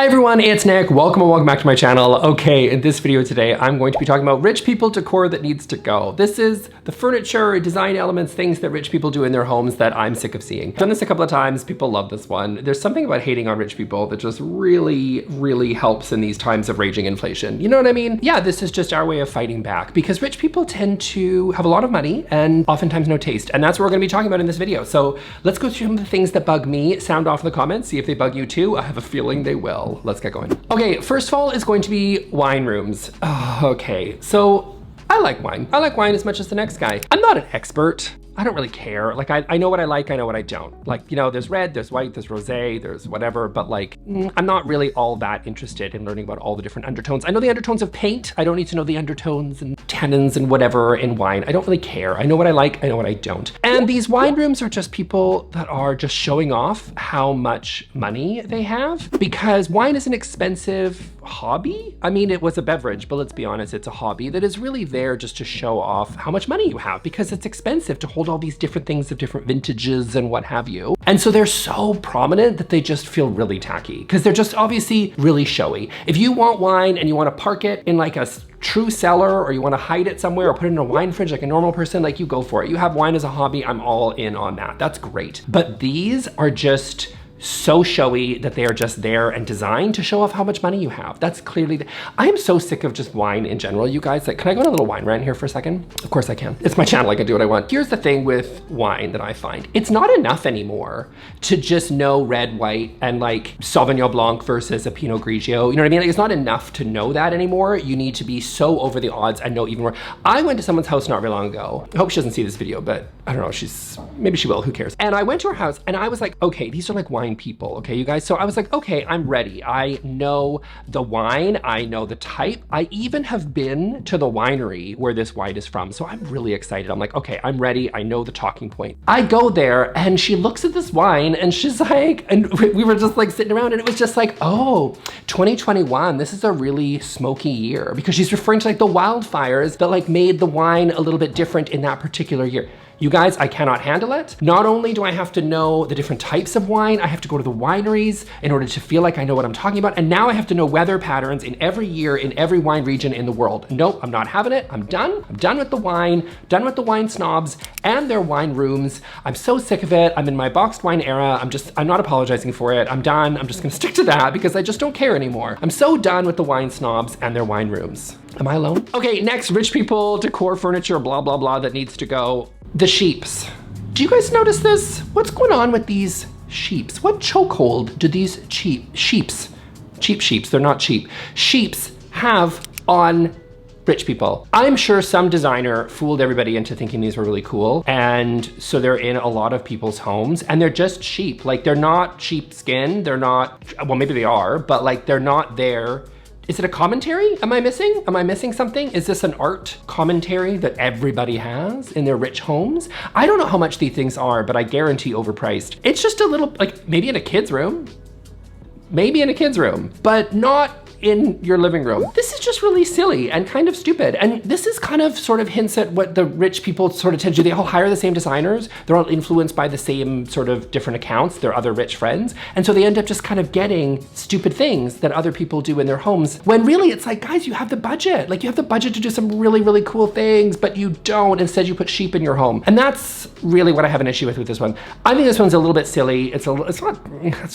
Hi everyone, it's Nick. Welcome back to my channel. Okay, in this video today, I'm going to be talking about rich people decor that needs to go. This is the furniture, design elements, things that rich people do in their homes that I'm sick of seeing. I've done this a couple of times. People love this one. There's something about hating on rich people that just really helps in these times of raging inflation. You know what I mean? Yeah, this is just our way of fighting back because rich people tend to have a lot of money and oftentimes no taste. And that's what we're gonna be talking about in this video. So let's go through some of the things that bug me. Sound off in the comments, see if they bug you too. I have a feeling they will. Let's get going. Okay, first of all is going to be wine rooms. Oh, okay, so I like wine. I like wine as much as the next guy. I'm not an expert. I don't really care. Like, I know what I like, I know what I don't. Like, you know, there's red, there's white, there's rosé, there's whatever, but like, I'm not really all that interested in learning about all the different undertones. I know the undertones of paint. I don't need to know the undertones and tannins and whatever in wine. I don't really care. I know what I like, I know what I don't. And these wine rooms are just people that are just showing off how much money they have because wine is an expensive hobby. I mean, it was a beverage, but let's be honest, it's a hobby that is really there just to show off how much money you have because it's expensive to hold all these different things of different vintages and what have you. And so they're so prominent that they just feel really tacky because they're just obviously really showy. If you want wine and you want to park it in like a true cellar or you want to hide it somewhere or put it in a wine fridge like a normal person, like you go for it. You have wine as a hobby, I'm all in on that. That's great. But these are just so showy that they are just there and designed to show off how much money you have. That's clearly, I am so sick of just wine in general, you guys. Like, can I go on a little wine rant here for a second? Of course I can. It's my channel, I can do what I want. Here's the thing with wine that I find. It's not enough anymore to just know red, white, and like Sauvignon Blanc versus a Pinot Grigio. You know what I mean? Like, it's not enough to know that anymore. You need to be so over the odds and know even more. I went to someone's house not very long ago. I hope she doesn't see this video, but I don't know, maybe she will, who cares? And I went to her house and I was like, okay, these are like wine people, okay, you guys? So I was like, okay, I'm ready. I know the wine, I know the type. I even have been to the winery where this wine is from. So I'm really excited. I'm like, okay, I'm ready. I know the talking point. I go there and she looks at this wine and she's like, and we were just like sitting around and it was just like, oh, 2021, this is a really smoky year because she's referring to like the wildfires that like made the wine a little bit different in that particular year. You guys, I cannot handle it. Not only do I have to know the different types of wine, I have to go to the wineries in order to feel like I know what I'm talking about. And now I have to know weather patterns in every year, in every wine region in the world. Nope, I'm not having it. I'm done. I'm done with the wine, done with the wine snobs and their wine rooms. I'm so sick of it. I'm in my boxed wine era. I'm not apologizing for it. I'm done. I'm just gonna stick to that because I just don't care anymore. I'm so done with the wine snobs and their wine rooms. Am I alone? Okay, next, rich people, decor, furniture, blah, blah, blah, that needs to go. The sheeps. Do you guys notice this? What's going on with these sheeps? What chokehold do these cheap sheeps, they're not cheap, sheeps have on rich people? I'm sure some designer fooled everybody into thinking these were really cool. And so they're in a lot of people's homes and they're just sheep. Like, they're not sheepskin, they're not, well, maybe they are, but like they're not there. Is it a commentary? Am I missing something? Is this an art commentary that everybody has in their rich homes? I don't know how much these things are, but I guarantee overpriced. It's just a little, like maybe in a kid's room, but not in your living room. This is just really silly and kind of stupid. And this is kind of sort of hints at what the rich people sort of tend to do. They all hire the same designers. They're all influenced by the same sort of different accounts, their other rich friends. And so they end up just kind of getting stupid things that other people do in their homes. When really it's like, guys, you have the budget. Like, you have the budget to do some really cool things, but you don't. Instead, you put sheep in your home. And that's really what I have an issue with this one. I think this one's a little bit silly. It's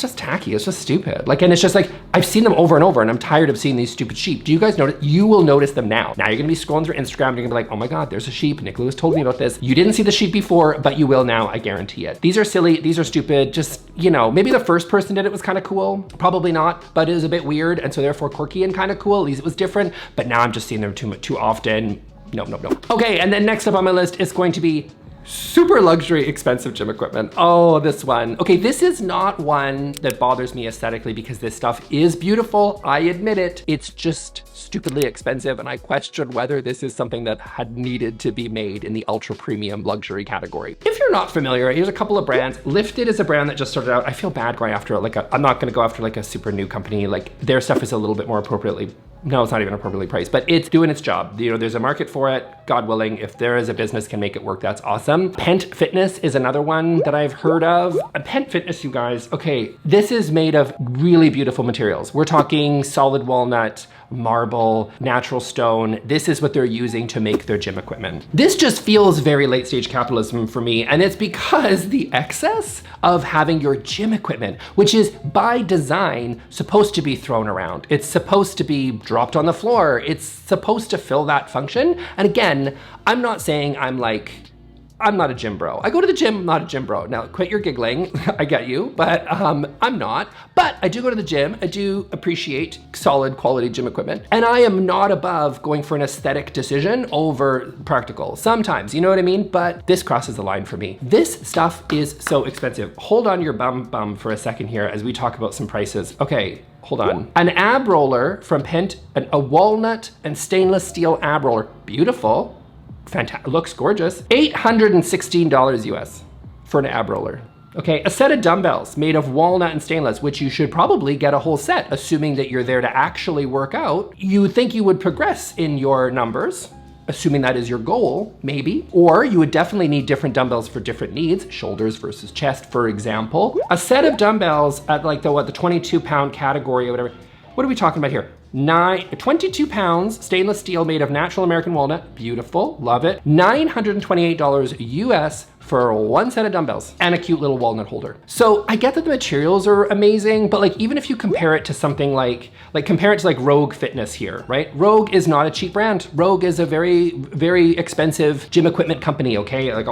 just tacky. It's just stupid. Like, and it's just like, I've seen them over and over and I'm tired of seeing these stupid sheep. Do you guys notice? You will notice them now. Now you're gonna be scrolling through Instagram and you're gonna be like, oh my God, there's a sheep. Nick Lewis told me about this. You didn't see the sheep before, but you will now, I guarantee it. These are silly, these are stupid. Just, you know, maybe the first person did it was kind of cool. Probably not, but it was a bit weird and so therefore quirky and kind of cool. At least it was different, but now I'm just seeing them too often. No. Okay, and then next up on my list is going to be super luxury, expensive gym equipment. Oh, this one. Okay, this is not one that bothers me aesthetically because this stuff is beautiful. I admit it. It's just stupidly expensive and I question whether this is something that had needed to be made in the ultra premium luxury category. If you're not familiar, here's a couple of brands. Lifted is a brand that just started out. I feel bad going after like I'm not gonna go after like a super new company. Like, their stuff is a little bit more appropriately no, it's not even appropriately priced, but it's doing its job. You know, there's a market for it. God willing, if there is a business can make it work, that's awesome. Pent Fitness is another one that I've heard of. Pent Fitness, you guys, okay, this is made of really beautiful materials. We're talking solid walnut, marble, natural stone. This is what they're using to make their gym equipment. This just feels very late stage capitalism for me, and it's because the excess of having your gym equipment, which is by design supposed to be thrown around. It's supposed to be dropped on the floor. It's supposed to fill that function. And again, I'm not saying I'm not a gym bro. I go to the gym, I'm not a gym bro. Now quit your giggling, I get you, but I'm not. But I do go to the gym, I do appreciate solid quality gym equipment. And I am not above going for an aesthetic decision over practical. Sometimes, you know what I mean? But this crosses the line for me. This stuff is so expensive. Hold on your bum for a second here as we talk about some prices. Okay, hold on. An ab roller from Pent, a walnut and stainless steel ab roller, beautiful. Fantastic, looks gorgeous. $816 US for an ab roller. Okay, a set of dumbbells made of walnut and stainless, which you should probably get a whole set, assuming that you're there to actually work out. You would think you would progress in your numbers, assuming that is your goal, maybe. Or you would definitely need different dumbbells for different needs, shoulders versus chest, for example. A set of dumbbells at like the 22-pound category or whatever. What are we talking about here? 22 pounds, stainless steel made of natural American walnut. Beautiful, love it. $928 US for one set of dumbbells and a cute little walnut holder. So I get that the materials are amazing, but like even if you compare it to something like compare it to like Rogue Fitness here, right? Rogue is not a cheap brand. Rogue is a very, very expensive gym equipment company, okay? Like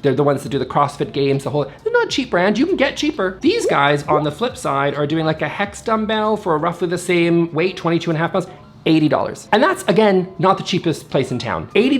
they're the ones that do the CrossFit games, they're not a cheap brand, you can get cheaper. These guys on the flip side are doing like a hex dumbbell for roughly the same weight, 22.5 pounds, $80. And that's, again, not the cheapest place in town. $80,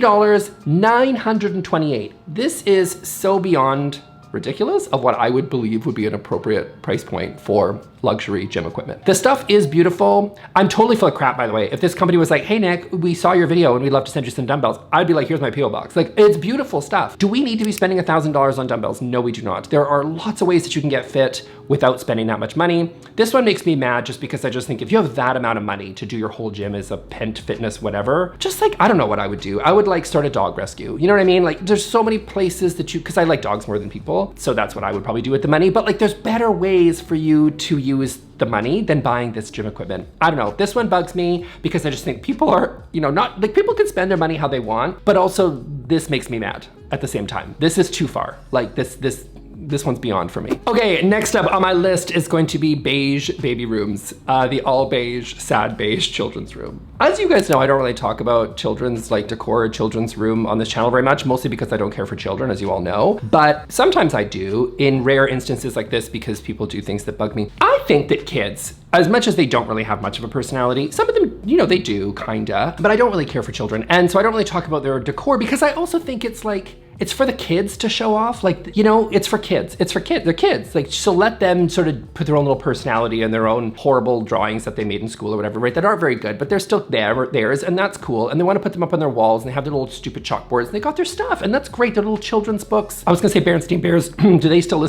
$928. This is so beyond ridiculous of what I would believe would be an appropriate price point for luxury gym equipment. The stuff is beautiful. I'm totally full of crap, by the way. If this company was like, hey Nick, we saw your video and we'd love to send you some dumbbells, I'd be like, here's my PO box. Like, it's beautiful stuff. Do we need to be spending $1,000 on dumbbells? No, we do not. There are lots of ways that you can get fit without spending that much money. This one makes me mad just because I just think if you have that amount of money to do your whole gym as a Pent Fitness, whatever, just like, I don't know what I would do. I would like start a dog rescue. You know what I mean? Like there's so many places that because I like dogs more than people. So that's what I would probably do with the money. But like there's better ways for you to use the money than buying this gym equipment. I don't know, this one bugs me because I just think people are, you know, not like people can spend their money how they want, but also this makes me mad at the same time. This is too far. Like this one's beyond for me. Okay, next up on my list is going to be beige baby rooms. The all beige, sad beige children's room. As you guys know, I don't really talk about children's like decor or children's room on this channel very much, mostly because I don't care for children, as you all know. But sometimes I do in rare instances like this because people do things that bug me. I think that kids, as much as they don't really have much of a personality, some of them, you know, they do kinda, but I don't really care for children. And so I don't really talk about their decor because I also think it's like, it's for the kids to show off. Like, you know, it's for kids. It's for kids. They're kids. Like, so let them sort of put their own little personality and their own horrible drawings that they made in school or whatever, right? That aren't very good, but they're still theirs, and that's cool. And they want to put them up on their walls, and they have their little stupid chalkboards, and they got their stuff, and that's great. Their little children's books. I was gonna say Berenstain Bears. Do they still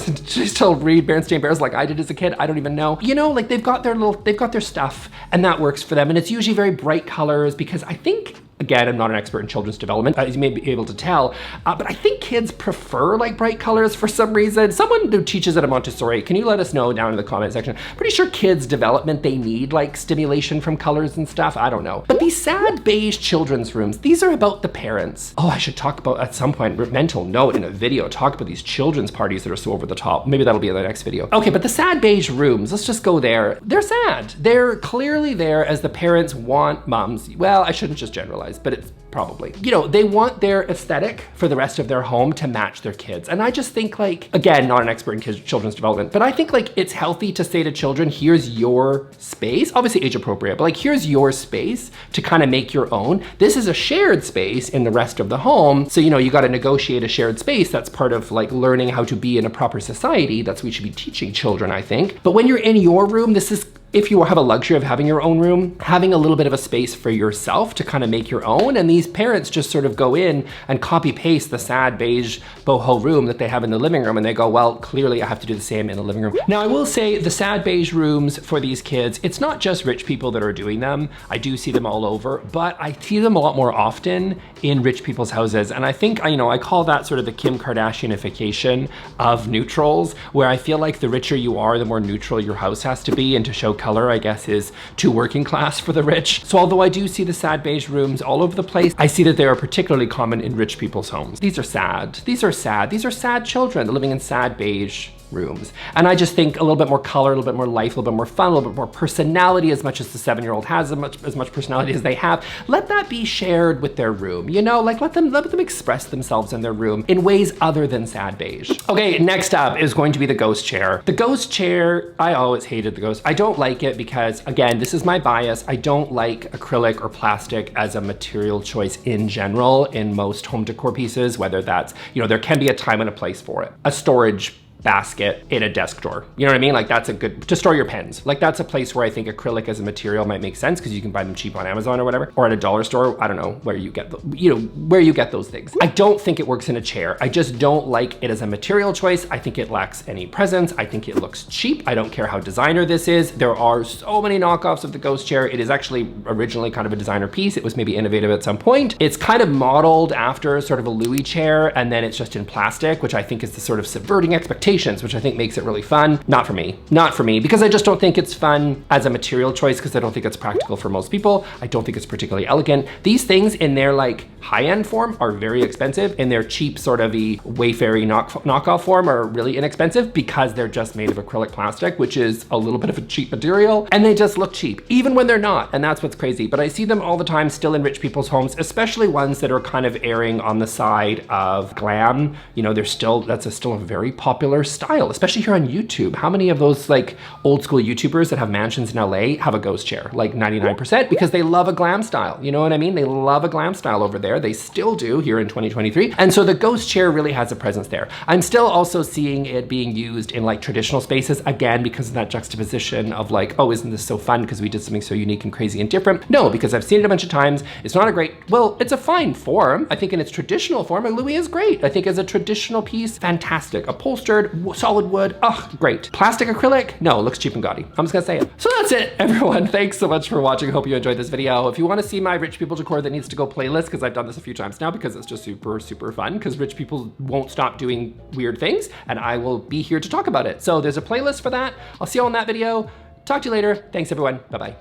read Berenstain Bears like I did as a kid? I don't even know. You know, like they've got their stuff, and that works for them. And it's usually very bright colors because I think, again, I'm not an expert in children's development, as you may be able to tell, but I think kids prefer like bright colors for some reason. Someone who teaches at a Montessori, can you let us know down in the comment section? Pretty sure kids' development, they need like stimulation from colors and stuff, I don't know. But these sad beige children's rooms, these are about the parents. Oh, I should talk about at some point, mental note in a video, talk about these children's parties that are so over the top. Maybe that'll be in the next video. Okay, but the sad beige rooms, let's just go there. They're sad. They're clearly there as the parents want moms. Well, I shouldn't just generalize, but it's probably, you know, they want their aesthetic for the rest of their home to match their kids. And I just think like, again, not an expert in children's development, but I think like it's healthy to say to children, here's your space, obviously age appropriate, but like here's your space to kind of make your own. This is a shared space in the rest of the home. So, you know, you got to negotiate a shared space. That's part of like learning how to be in a proper society. That's what we should be teaching children, I think. But when you're in your room, if you have a luxury of having your own room, having a little bit of a space for yourself to kind of make your own. And these parents just sort of go in and copy paste the sad beige boho room that they have in the living room, and they go, well, clearly I have to do the same in the living room. Now I will say the sad beige rooms for these kids, it's not just rich people that are doing them. I do see them all over, but I see them a lot more often in rich people's houses. And I think, you know, I call that sort of the Kim Kardashianification of neutrals, where I feel like the richer you are, the more neutral your house has to be. And to show color, I guess, is too working class for the rich. So although I do see the sad beige rooms all over the place, I see that they are particularly common in rich people's homes. These are sad. These are sad. These are sad children living in sad beige rooms. And I just think a little bit more color, a little bit more life, a little bit more fun, a little bit more personality, as much as the 7-year-old has as much personality as they have. Let that be shared with their room, you know, like let them express themselves in their room in ways other than sad beige. Okay, next up is going to be the ghost chair. The ghost chair, I always hated the ghost. I don't like it because, again, this is my bias. I don't like acrylic or plastic as a material choice in general in most home decor pieces, whether that's, you know, there can be a time and a place for it. A storage basket in a desk drawer. You know what I mean? Like that's a good, to store your pens. Like that's a place where I think acrylic as a material might make sense because you can buy them cheap on Amazon or whatever, or at a dollar store. I don't know where you get, where you get those things. I don't think it works in a chair. I just don't like it as a material choice. I think it lacks any presence. I think it looks cheap. I don't care how designer this is. There are so many knockoffs of the ghost chair. It is actually originally kind of a designer piece. It was maybe innovative at some point. It's kind of modeled after sort of a Louis chair, and then it's just in plastic, which I think is the sort of subverting expectations, which I think makes it really fun. Not for me, because I just don't think it's fun as a material choice, because I don't think it's practical for most people. I don't think it's particularly elegant. These things in their like high-end form are very expensive. In their cheap sort of Wayfairy knockoff form are really inexpensive because they're just made of acrylic plastic, which is a little bit of a cheap material, and they just look cheap, even when they're not, and that's what's crazy. But I see them all the time still in rich people's homes, especially ones that are kind of erring on the side of glam. You know, that's still a very popular style, especially here on YouTube. How many of those like old school YouTubers that have mansions in LA have a ghost chair? Like 99%, because they love a glam style. You know what I mean? They love a glam style over there. They still do here in 2023. And so the ghost chair really has a presence there. I'm still also seeing it being used in like traditional spaces, again, because of that juxtaposition of like, oh, isn't this so fun because we did something so unique and crazy and different? No, because I've seen it a bunch of times. It's not a great, well, it's a fine form. I think in its traditional form, and Louis is great. I think as a traditional piece, fantastic. Upholstered, solid wood, oh, great. Plastic acrylic, no, it looks cheap and gaudy. I'm just gonna say it. So that's it, everyone. Thanks so much for watching. Hope you enjoyed this video. If you wanna see my rich people decor that needs to go playlist, because I've done this a few times now because it's just super, super fun, because rich people won't stop doing weird things, and I will be here to talk about it. So there's a playlist for that. I'll see you all in that video. Talk to you later. Thanks, everyone. Bye-bye.